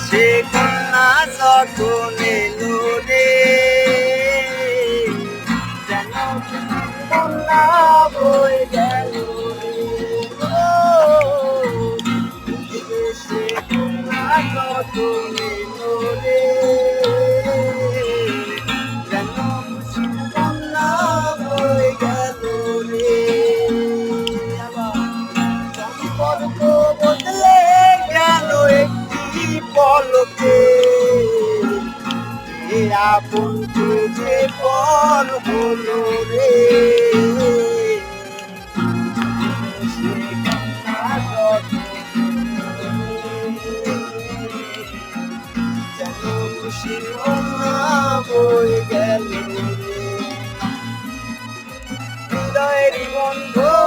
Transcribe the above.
সে কন্যা যখন এলো রে যেন কন্যা বই গেল রে সে কন্যা যখন এলো রে যেন কন্যা বই গেল রে সম্পর্ক বদলে গেল একটি পলকে আপন যে পর হলো রে সে কন্যা যেন খুশির কন্যা বই গেল রে হৃদয়ের বন্ধু